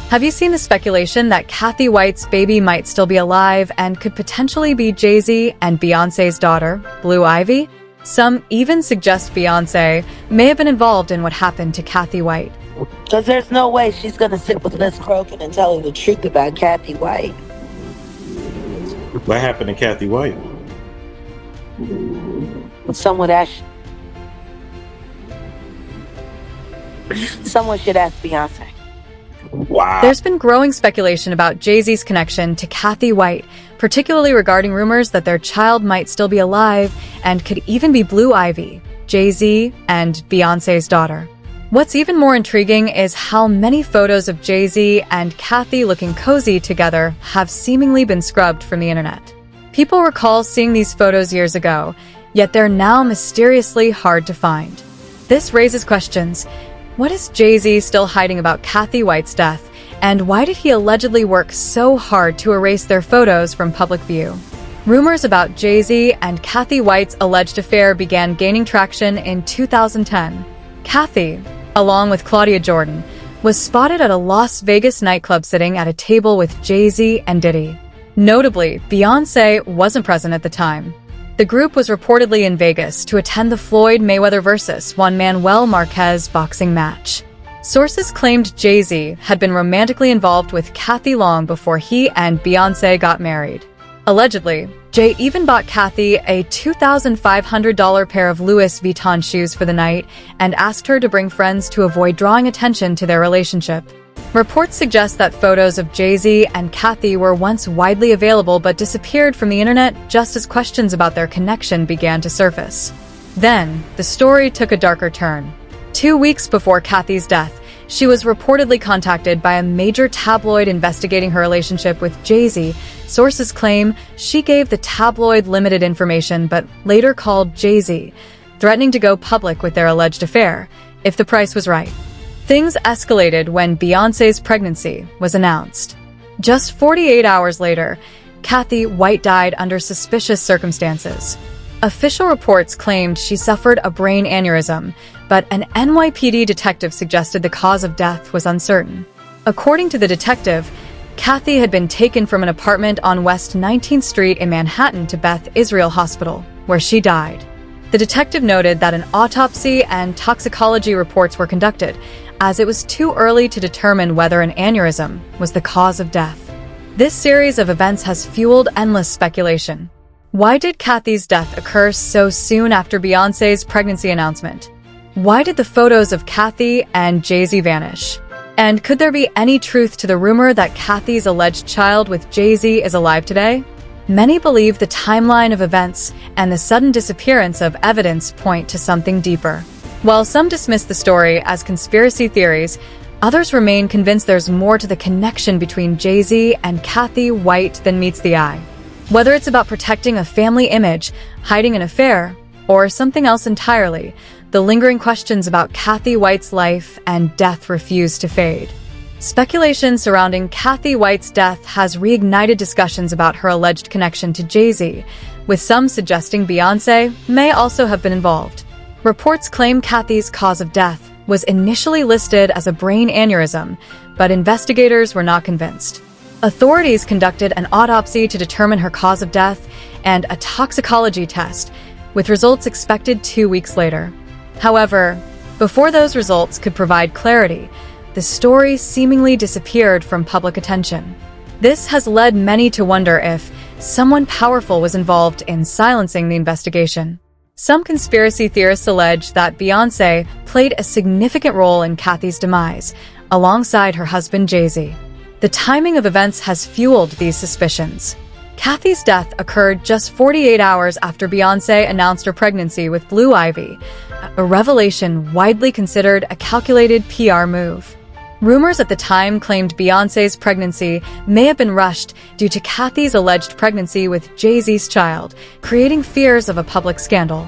Have you seen the speculation that Cathy White's baby might still be alive and could potentially be Jay-Z and Beyoncé's daughter, Blue Ivy? Some even suggest Beyoncé may have been involved in what happened to Cathy White. Because there's no way she's going to sit with Liz Crokin and tell her the truth about Cathy White. What happened to Cathy White? Someone should ask Beyonce. Wow. There's been growing speculation about Jay-Z's connection to Cathy White, particularly regarding rumors that their child might still be alive and could even be Blue Ivy, Jay-Z and Beyoncé's daughter. What's even more intriguing is how many photos of Jay-Z and Cathy looking cozy together have seemingly been scrubbed from the internet. People recall seeing these photos years ago, yet they're now mysteriously hard to find. This raises questions. What is Jay-Z still hiding about Cathy White's death, and why did he allegedly work so hard to erase their photos from public view? Rumors about Jay-Z and Cathy White's alleged affair began gaining traction in 2010. Cathy, along with Claudia Jordan, was spotted at a Las Vegas nightclub sitting at a table with Jay-Z and Diddy. Notably, Beyoncé wasn't present at the time. The group was reportedly in Vegas to attend the Floyd Mayweather vs. Juan Manuel Marquez boxing match. Sources claimed Jay-Z had been romantically involved with Cathy long before he and Beyoncé got married. Allegedly, Jay even bought Cathy a $2,500 pair of Louis Vuitton shoes for the night and asked her to bring friends to avoid drawing attention to their relationship. Reports suggest that photos of Jay-Z and Cathy were once widely available but disappeared from the internet just as questions about their connection began to surface. Then, the story took a darker turn. 2 weeks before Cathy's death, she was reportedly contacted by a major tabloid investigating her relationship with Jay-Z. Sources claim she gave the tabloid limited information but later called Jay-Z, threatening to go public with their alleged affair if the price was right. Things escalated when Beyoncé's pregnancy was announced. Just 48 hours later, Cathy White died under suspicious circumstances. Official reports claimed she suffered a brain aneurysm, but an NYPD detective suggested the cause of death was uncertain. According to the detective, Cathy had been taken from an apartment on West 19th Street in Manhattan to Beth Israel Hospital, where she died. The detective noted that an autopsy and toxicology reports were conducted, as it was too early to determine whether an aneurysm was the cause of death. This series of events has fueled endless speculation. Why did Cathy's death occur so soon after Beyoncé's pregnancy announcement? Why did the photos of Cathy and Jay-Z vanish? And could there be any truth to the rumor that Cathy's alleged child with Jay-Z is alive today? Many believe the timeline of events and the sudden disappearance of evidence point to something deeper. While some dismiss the story as conspiracy theories, others remain convinced there's more to the connection between Jay-Z and Cathy White than meets the eye. Whether it's about protecting a family image, hiding an affair, or something else entirely, the lingering questions about Cathy White's life and death refuse to fade. Speculation surrounding Cathy White's death has reignited discussions about her alleged connection to Jay-Z, with some suggesting Beyoncé may also have been involved. Reports claim Cathy's cause of death was initially listed as a brain aneurysm, but investigators were not convinced. Authorities conducted an autopsy to determine her cause of death and a toxicology test, with results expected 2 weeks later. However, before those results could provide clarity, the story seemingly disappeared from public attention. This has led many to wonder if someone powerful was involved in silencing the investigation. Some conspiracy theorists allege that Beyoncé played a significant role in Cathy's demise, alongside her husband Jay-Z. The timing of events has fueled these suspicions. Cathy's death occurred just 48 hours after Beyoncé announced her pregnancy with Blue Ivy, a revelation widely considered a calculated PR move. Rumors at the time claimed Beyoncé's pregnancy may have been rushed due to Cathy's alleged pregnancy with Jay-Z's child, creating fears of a public scandal.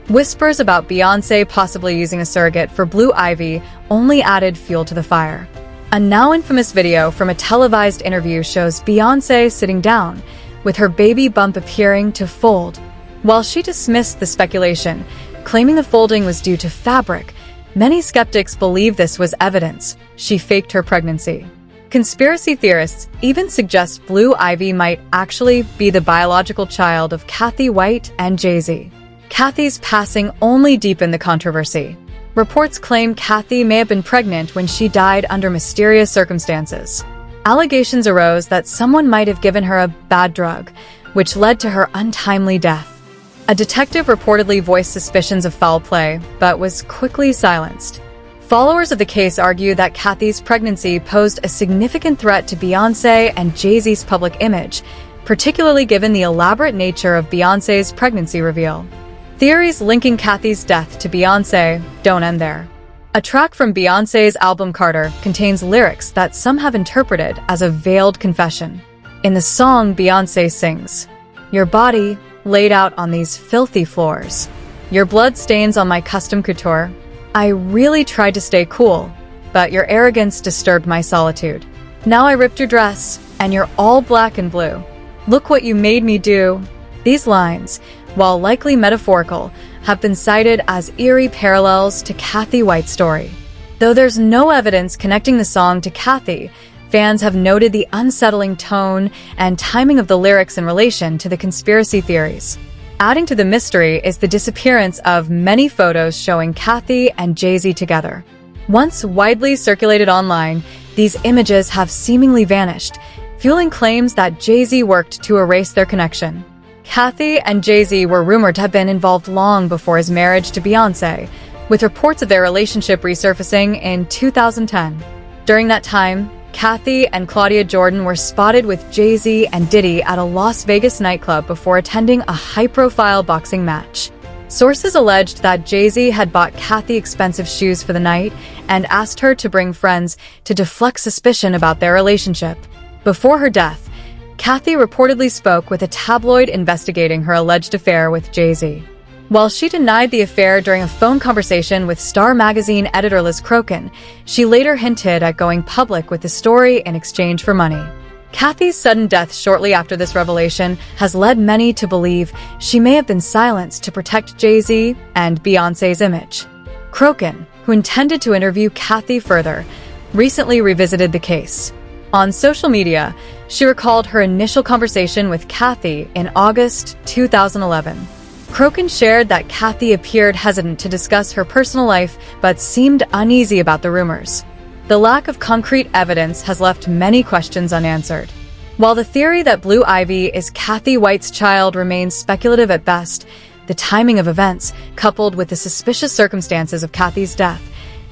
Whispers about Beyoncé possibly using a surrogate for Blue Ivy only added fuel to the fire. A now infamous video from a televised interview shows Beyoncé sitting down, with her baby bump appearing to fold. While she dismissed the speculation, claiming the folding was due to fabric, many skeptics believe this was evidence she faked her pregnancy. Conspiracy theorists even suggest Blue Ivy might actually be the biological child of Cathy White and Jay-Z. Cathy's passing only deepened the controversy. Reports claim Cathy may have been pregnant when she died under mysterious circumstances. Allegations arose that someone might have given her a bad drug, which led to her untimely death. A detective reportedly voiced suspicions of foul play, but was quickly silenced. Followers of the case argue that Cathy's pregnancy posed a significant threat to Beyoncé and Jay-Z's public image, particularly given the elaborate nature of Beyoncé's pregnancy reveal. Theories linking Cathy's death to Beyoncé don't end there. A track from Beyoncé's album Carter contains lyrics that some have interpreted as a veiled confession. In the song, Beyoncé sings, "Your body laid out on these filthy floors. Your blood stains on my custom couture. I really tried to stay cool, but your arrogance disturbed my solitude. Now I ripped your dress, and you're all black and blue. Look what you made me do." These lines, while likely metaphorical, have been cited as eerie parallels to Cathy White's story. Though there's no evidence connecting the song to Cathy, fans have noted the unsettling tone and timing of the lyrics in relation to the conspiracy theories. Adding to the mystery is the disappearance of many photos showing Cathy and Jay-Z together. Once widely circulated online, these images have seemingly vanished, fueling claims that Jay-Z worked to erase their connection. Cathy and Jay-Z were rumored to have been involved long before his marriage to Beyoncé, with reports of their relationship resurfacing in 2010. During that time, Cathy and Claudia Jordan were spotted with Jay-Z and Diddy at a Las Vegas nightclub before attending a high-profile boxing match. Sources alleged that Jay-Z had bought Cathy expensive shoes for the night and asked her to bring friends to deflect suspicion about their relationship. Before her death, Cathy reportedly spoke with a tabloid investigating her alleged affair with Jay-Z. While she denied the affair during a phone conversation with Star magazine editor Liz Crokin, she later hinted at going public with the story in exchange for money. Cathy's sudden death shortly after this revelation has led many to believe she may have been silenced to protect Jay-Z and Beyoncé's image. Crokin, who intended to interview Cathy further, recently revisited the case. On social media, she recalled her initial conversation with Cathy in August 2011. Crokin shared that Cathy appeared hesitant to discuss her personal life but seemed uneasy about the rumors. The lack of concrete evidence has left many questions unanswered. While the theory that Blue Ivy is Cathy White's child remains speculative at best, the timing of events, coupled with the suspicious circumstances of Cathy's death,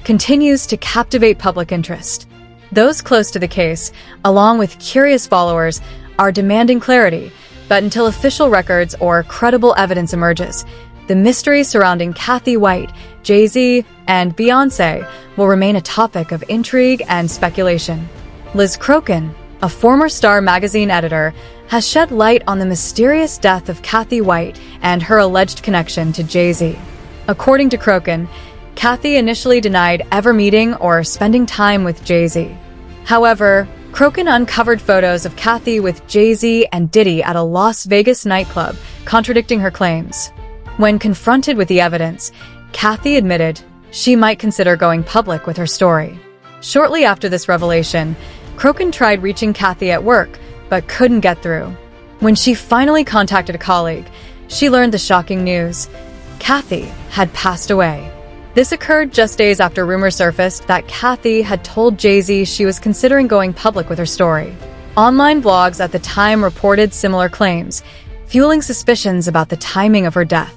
continues to captivate public interest. Those close to the case, along with curious followers, are demanding clarity, but until official records or credible evidence emerges, the mystery surrounding Cathy White, Jay-Z, and Beyoncé will remain a topic of intrigue and speculation. Liz Crokin, a former Star magazine editor, has shed light on the mysterious death of Cathy White and her alleged connection to Jay-Z. According to Crokin, Cathy initially denied ever meeting or spending time with Jay-Z. However, Crokin uncovered photos of Cathy with Jay-Z and Diddy at a Las Vegas nightclub, contradicting her claims. When confronted with the evidence, Cathy admitted she might consider going public with her story. Shortly after this revelation, Crokin tried reaching Cathy at work, but couldn't get through. When she finally contacted a colleague, she learned the shocking news: Cathy had passed away. This occurred just days after rumors surfaced that Cathy had told Jay-Z she was considering going public with her story. Online blogs at the time reported similar claims, fueling suspicions about the timing of her death.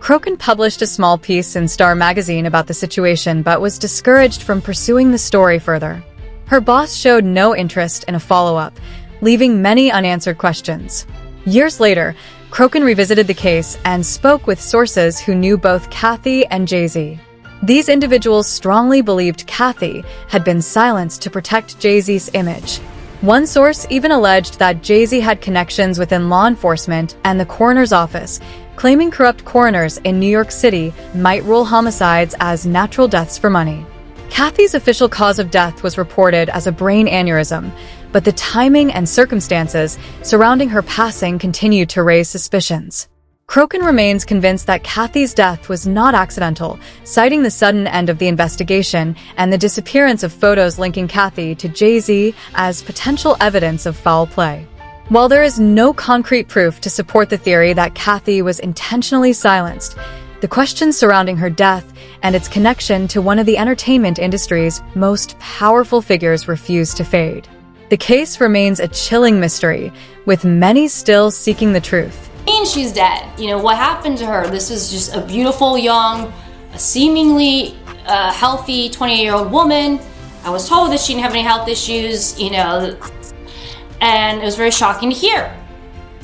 Crokin published a small piece in Star magazine about the situation but was discouraged from pursuing the story further. Her boss showed no interest in a follow-up, leaving many unanswered questions. Years later, Crokin revisited the case and spoke with sources who knew both Cathy and Jay-Z. These individuals strongly believed Cathy had been silenced to protect Jay-Z's image. One source even alleged that Jay-Z had connections within law enforcement and the coroner's office, claiming corrupt coroners in New York City might rule homicides as natural deaths for money. Cathy's official cause of death was reported as a brain aneurysm, but the timing and circumstances surrounding her passing continued to raise suspicions. Crokin remains convinced that Cathy's death was not accidental, citing the sudden end of the investigation and the disappearance of photos linking Cathy to Jay-Z as potential evidence of foul play. While there is no concrete proof to support the theory that Cathy was intentionally silenced, the questions surrounding her death and its connection to one of the entertainment industry's most powerful figures refuse to fade. The case remains a chilling mystery, with many still seeking the truth. She's dead. What happened to her? This is just a beautiful, young, seemingly healthy 28-year-old woman. I was told that she didn't have any health issues, and it was very shocking to hear.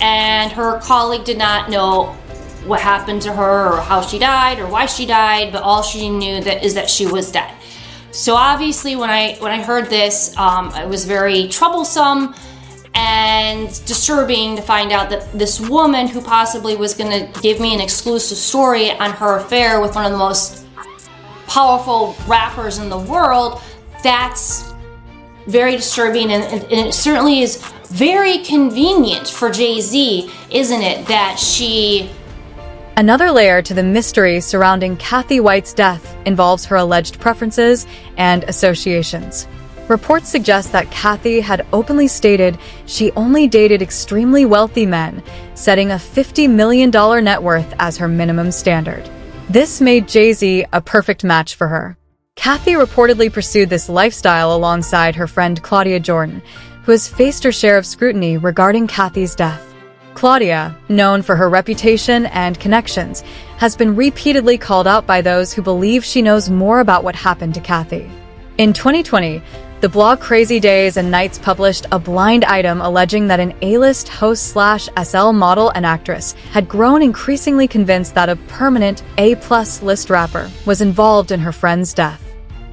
And her colleague did not know what happened to her or how she died or why she died, but all she knew is that she was dead. So obviously when I heard this, it was very troublesome and disturbing to find out that this woman who possibly was going to give me an exclusive story on her affair with one of the most powerful rappers in the world, that's very disturbing, and it certainly is very convenient for Jay-Z, isn't it, that she... Another layer to the mystery surrounding Cathy White's death involves her alleged preferences and associations. Reports suggest that Cathy had openly stated she only dated extremely wealthy men, setting a $50 million net worth as her minimum standard. This made Jay-Z a perfect match for her. Cathy reportedly pursued this lifestyle alongside her friend Claudia Jordan, who has faced her share of scrutiny regarding Cathy's death. Claudia, known for her reputation and connections, has been repeatedly called out by those who believe she knows more about what happened to Cathy. In 2020, the blog Crazy Days and Nights published a blind item alleging that an A-list host/SL model and actress had grown increasingly convinced that a permanent A-plus list rapper was involved in her friend's death.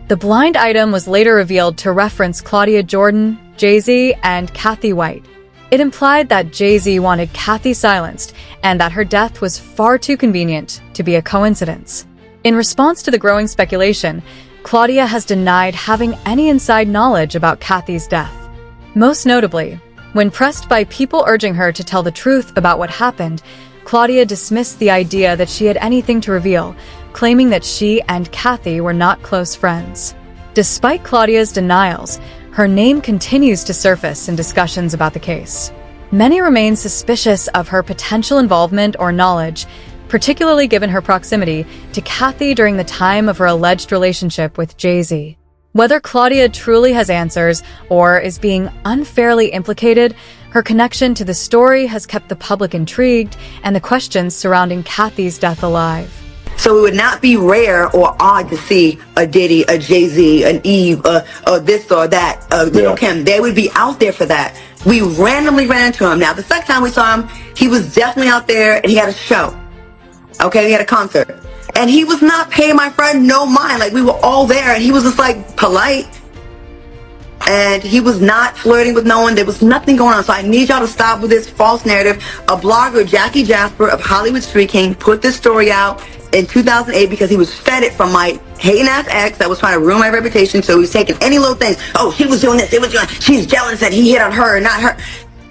The blind item was later revealed to reference Claudia Jordan, Jay-Z, and Cathy White. It implied that Jay-Z wanted Cathy silenced and that her death was far too convenient to be a coincidence. In response to the growing speculation, Claudia has denied having any inside knowledge about Cathy's death. Most notably, when pressed by people urging her to tell the truth about what happened, Claudia dismissed the idea that she had anything to reveal, claiming that she and Cathy were not close friends. Despite Claudia's denials, her name continues to surface in discussions about the case. Many remain suspicious of her potential involvement or knowledge, particularly given her proximity to Cathy during the time of her alleged relationship with Jay-Z. Whether Claudia truly has answers or is being unfairly implicated, her connection to the story has kept the public intrigued and the questions surrounding Cathy's death alive. So it would not be rare or odd to see a Diddy, a Jay-Z, an Eve, this or that, Lil Kim. They would be out there for that. We randomly ran into him. Now, the second time we saw him, he was definitely out there and he had a show. Okay, he had a concert. And he was not paying my friend no mind. Like, we were all there and he was just like polite. And he was not flirting with no one. There was nothing going on. So I need y'all to stop with this false narrative. A blogger, Jackie Jasper of Hollywood Street King, put this story out in 2008 because he was fed it from my hating ass ex that was trying to ruin my reputation. So he was taking any little things. Oh, she was doing this. She's jealous that he hit on her and not her.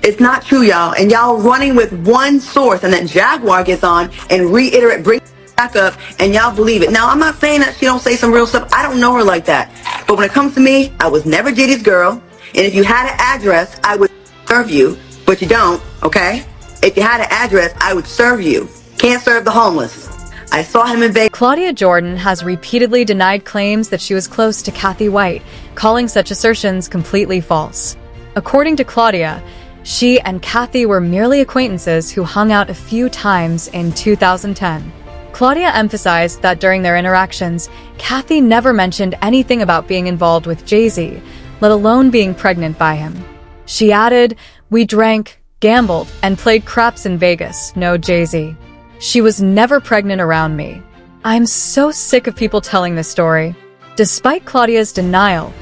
It's not true, y'all. And y'all running with one source, and then Jaguar gets on and reiterate, bring back up, and y'all believe it. Now, I'm not saying that she don't say some real stuff. I don't know her like that. But when it comes to me, I was never Diddy's girl. And if you had an address, I would serve you. But you don't, okay? If you had an address, I would serve you. Can't serve the homeless. I saw him in Vegas. Claudia Jordan has repeatedly denied claims that she was close to Cathy White, calling such assertions completely false. According to Claudia, she and Cathy were merely acquaintances who hung out a few times in 2010. Claudia emphasized that during their interactions, Cathy never mentioned anything about being involved with Jay-Z, let alone being pregnant by him. She added, "We drank, gambled, and played craps in Vegas, no Jay-Z. She was never pregnant around me." I'm so sick of people telling this story. Despite Claudia's denial,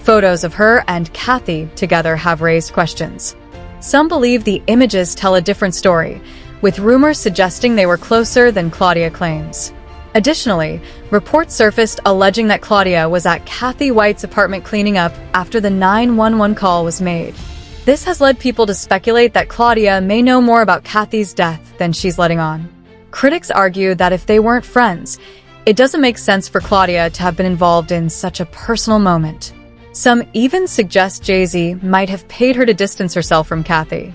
photos of her and Cathy together have raised questions. Some believe the images tell a different story, with rumors suggesting they were closer than Claudia claims. Additionally, reports surfaced alleging that Claudia was at Cathy White's apartment cleaning up after the 911 call was made. This has led people to speculate that Claudia may know more about Cathy's death than she's letting on. Critics argue that if they weren't friends, it doesn't make sense for Claudia to have been involved in such a personal moment. Some even suggest Jay-Z might have paid her to distance herself from Cathy.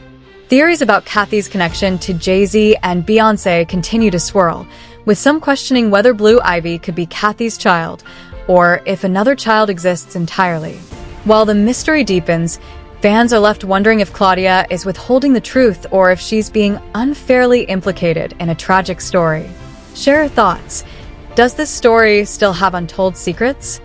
Theories about Cathy's connection to Jay-Z and Beyoncé continue to swirl, with some questioning whether Blue Ivy could be Cathy's child, or if another child exists entirely. While the mystery deepens, fans are left wondering if Claudia is withholding the truth or if she's being unfairly implicated in a tragic story. Share your thoughts. Does this story still have untold secrets?